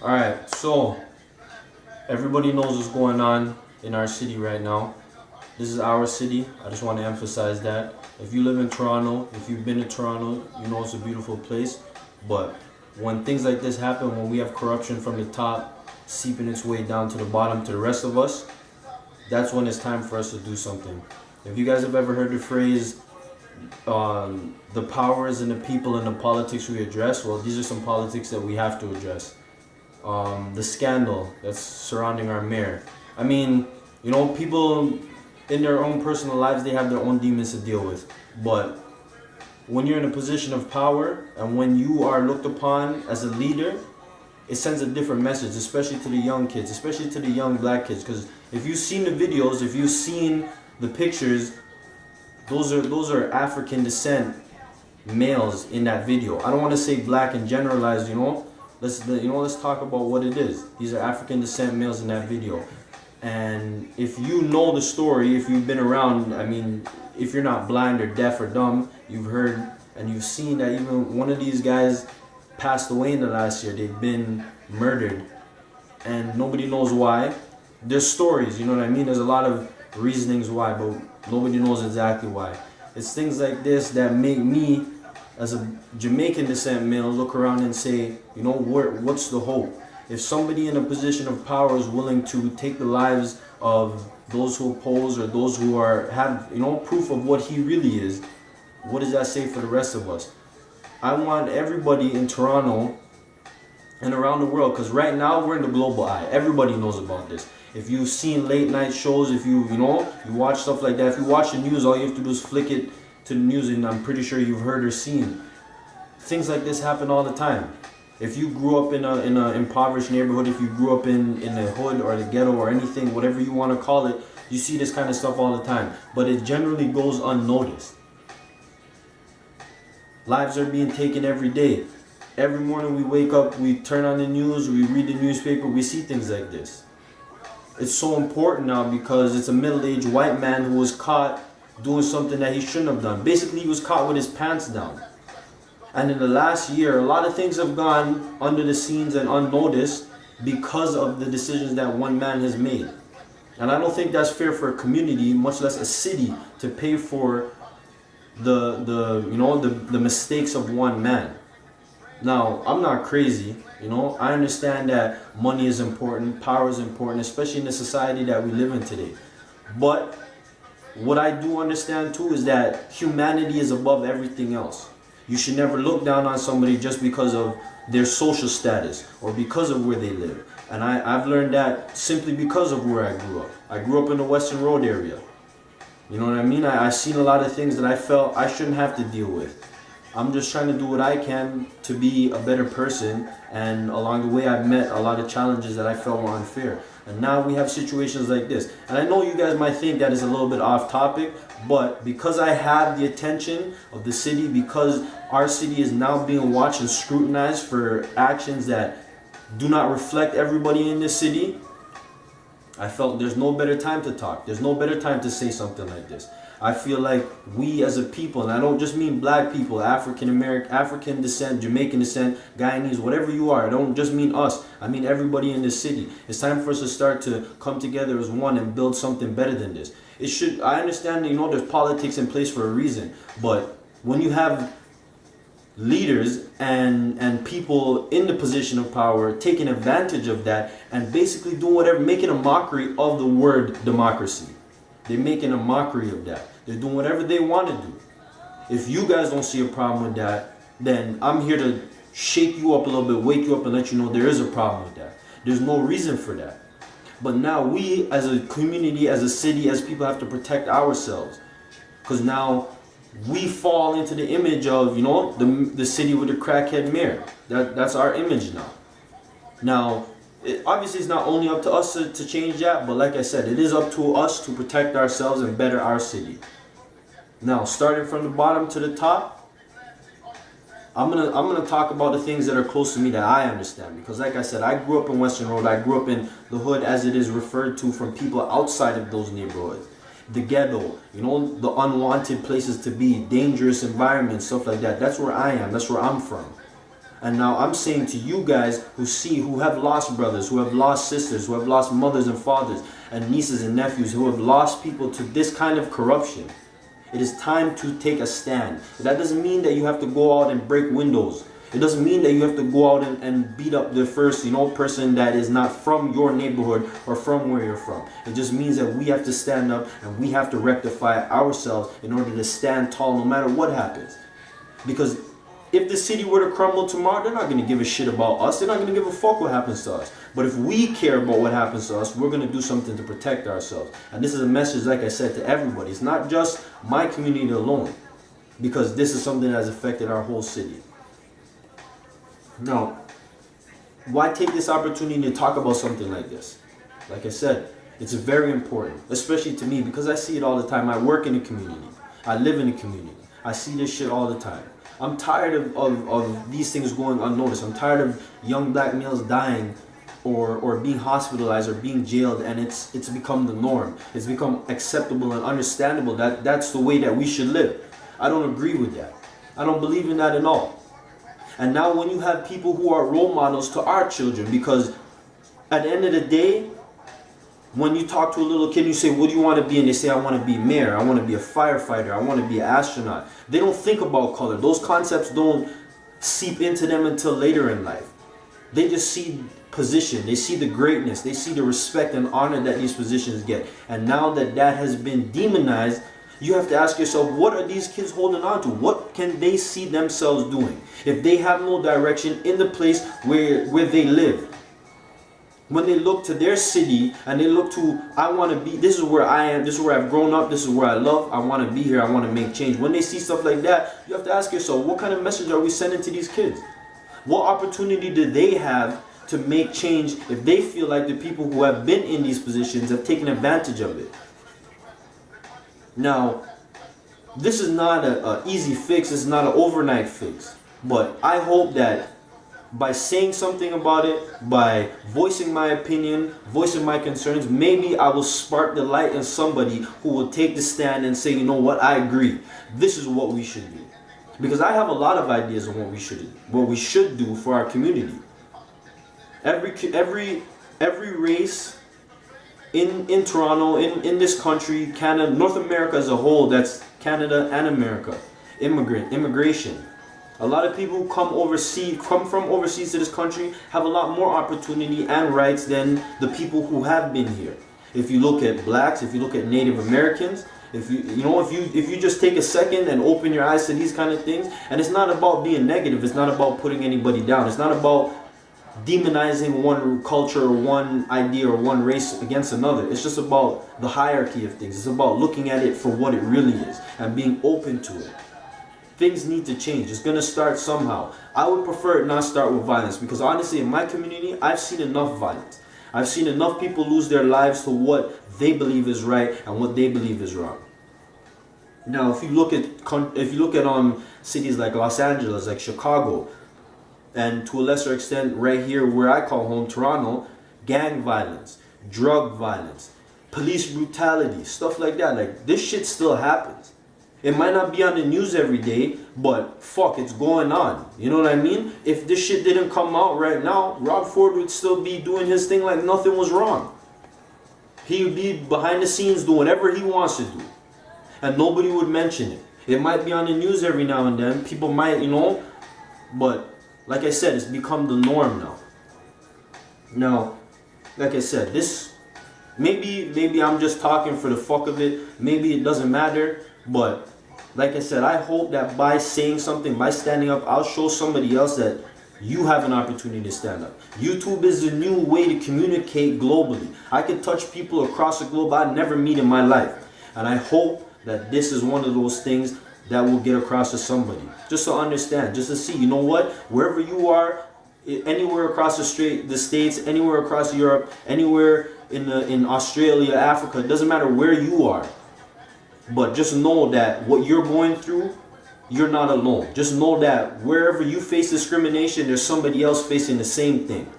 Alright, so everybody knows what's going on in our city right now. This is our city. I just want to emphasize that. If you live in Toronto, if you've been to Toronto, you know it's a beautiful place. But when things like this happen, when we have corruption from the top seeping its way down to the bottom to the rest of us, that's when it's time for us to do something. If you guys have ever heard the phrase, the power is in the people and the politics we address, well, these are some politics that we have to address. The scandal that's surrounding our mayor. I mean, you know, people in their own personal lives, they have their own demons to deal with. But when you're in a position of power and when you are looked upon as a leader, it sends a different message, especially to the young kids, especially to the young black kids. Because if you've seen the videos, if you've seen the pictures, those are African descent males in that video. I don't want to say black and generalized, you know. Let's talk about what it is. These are African descent males in that video. And if you know the story, if you've been around, I mean, if you're not blind or deaf or dumb, you've heard and you've seen that even one of these guys passed away in the last year. They've been murdered and nobody knows why. There's stories, you know what I mean? There's a lot of reasonings why, but nobody knows exactly why. It's things like this that make me, as a Jamaican descent male, look around and say, you know, what's the hope? If somebody in a position of power is willing to take the lives of those who oppose or those who have, you know, proof of what he really is, what does that say for the rest of us? I want everybody in Toronto and around the world, because right now we're in the global eye. Everybody knows about this. If you've seen late night shows, if you watch stuff like that, if you watch the news, all you have to do is flick it to the news and I'm pretty sure you've heard or seen. Things like this happen all the time. If you grew up in an impoverished neighborhood, if you grew up in the hood or the ghetto or anything, whatever you want to call it, you see this kind of stuff all the time. But it generally goes unnoticed. Lives are being taken every day. Every morning we wake up, we turn on the news, we read the newspaper, we see things like this. It's so important now because it's a middle-aged white man who was caught doing something that he shouldn't have done. Basically, he was caught with his pants down. And in the last year, a lot of things have gone under the scenes and unnoticed because of the decisions that one man has made. And I don't think that's fair for a community, much less a city, to pay for the mistakes of one man. Now, I'm not crazy, you know. I understand that money is important, power is important, especially in the society that we live in today. But what I do understand too is that humanity is above everything else. You should never look down on somebody just because of their social status or because of where they live. And I've learned that simply because of where I grew up. I grew up in the Western Road area. You know what I mean? I've seen a lot of things that I felt I shouldn't have to deal with. I'm just trying to do what I can to be a better person, and along the way I've met a lot of challenges that I felt were unfair. And now we have situations like this. And I know you guys might think that is a little bit off topic, but because I have the attention of the city, because our city is now being watched and scrutinized for actions that do not reflect everybody in this city, I felt there's no better time to talk. There's no better time to say something like this. I feel like we as a people, and I don't just mean black people, African American, African descent, Jamaican descent, Guyanese, whatever you are. I don't just mean us. I mean everybody in this city. It's time for us to start to come together as one and build something better than this. I understand, you know, there's politics in place for a reason, but when you have leaders and people in the position of power taking advantage of that and basically doing whatever, making a mockery of the word democracy. They're making a mockery of that. They're doing whatever they want to do. If you guys don't see a problem with that, then I'm here to shake you up a little bit, wake you up and let you know there is a problem with that. There's no reason for that. But now we as a community, as a city, as people have to protect ourselves. Because now we fall into the image of, you know, the city with the crackhead mayor. That's our image now. Now, obviously it's not only up to us to change that, but like I said, it is up to us to protect ourselves and better our city. Now, starting from the bottom to the top, I'm gonna talk about the things that are close to me that I understand. Because like I said, I grew up in Western Road. I grew up in the hood, as it is referred to from people outside of those neighborhoods. The ghetto, you know, the unwanted places to be, dangerous environments, stuff like that. That's where I am. That's where I'm from. And now I'm saying to you guys who have lost brothers, who have lost sisters, who have lost mothers and fathers, and nieces and nephews, who have lost people to this kind of corruption, it is time to take a stand. That doesn't mean that you have to go out and break windows. It doesn't mean that you have to go out and beat up the first, person that is not from your neighborhood or from where you're from. It just means that we have to stand up and we have to rectify ourselves in order to stand tall no matter what happens. Because if the city were to crumble tomorrow, they're not going to give a shit about us. They're not going to give a fuck what happens to us. But if we care about what happens to us, we're going to do something to protect ourselves. And this is a message, like I said, to everybody. It's not just my community alone, because this is something that has affected our whole city. Now, why take this opportunity to talk about something like this? Like I said, it's very important, especially to me, because I see it all the time. I work in the community. I live in the community. I see this shit all the time. I'm tired of these things going unnoticed. I'm tired of young black males dying or being hospitalized or being jailed, and it's become the norm. It's become acceptable and understandable that that's the way that we should live. I don't agree with that. I don't believe in that at all. And now when you have people who are role models to our children, because at the end of the day, when you talk to a little kid, you say, what do you want to be? And they say, I want to be mayor, I want to be a firefighter, I want to be an astronaut. They don't think about color. Those concepts don't seep into them until later in life. They just see position, they see the greatness, they see the respect and honor that these positions get. And now that that has been demonized, you have to ask yourself, what are these kids holding on to? What can they see themselves doing if they have no direction in the place where they live? When they look to their city and they look to, I want to be, this is where I am, this is where I've grown up, this is where I love, I want to be here, I want to make change. When they see stuff like that, you have to ask yourself, what kind of message are we sending to these kids? What opportunity do they have to make change if they feel like the people who have been in these positions have taken advantage of it? Now, this is not an easy fix, this is not an overnight fix, but I hope that by saying something about it, by voicing my opinion, voicing my concerns, maybe I will spark the light in somebody who will take the stand and say, you know what, I agree, this is what we should do. Because I have a lot of ideas on what we should do for our community. Every race in Toronto, in this country, Canada, North America as a whole, that's Canada and America, immigration. A lot of people who come from overseas to this country have a lot more opportunity and rights than the people who have been here. If you look at blacks, if you look at Native Americans, if you just take a second and open your eyes to these kind of things, and it's not about being negative, it's not about putting anybody down, it's not about demonizing one culture or one idea or one race against another. It's just about the hierarchy of things. It's about looking at it for what it really is and being open to it. Things need to change. It's going to start somehow. I would prefer it not start with violence, because honestly in my community I've seen enough violence. I've seen enough people lose their lives to what they believe is right and what they believe is wrong. Now if you look at cities like Los Angeles, like Chicago, and to a lesser extent right here where I call home, Toronto, gang violence, drug violence, police brutality, stuff like that. Like, this shit still happens. It might not be on the news every day, but fuck, it's going on. You know what I mean? If this shit didn't come out right now, Rob Ford would still be doing his thing like nothing was wrong. He would be behind the scenes doing whatever he wants to do, and nobody would mention it. It might be on the news every now and then. People might, but like I said, it's become the norm now. Now, like I said, this, maybe I'm just talking for the fuck of it. Maybe it doesn't matter. But like I said, I hope that by saying something, by standing up, I'll show somebody else that you have an opportunity to stand up. YouTube is a new way to communicate globally. I can touch people across the globe I'd never meet in my life. And I hope that this is one of those things that will get across to somebody, just to understand, just to see, you know what, wherever you are, anywhere across the States, anywhere across Europe, anywhere in Australia, Africa, it doesn't matter where you are, but just know that what you're going through, you're not alone. Just know that wherever you face discrimination, there's somebody else facing the same thing.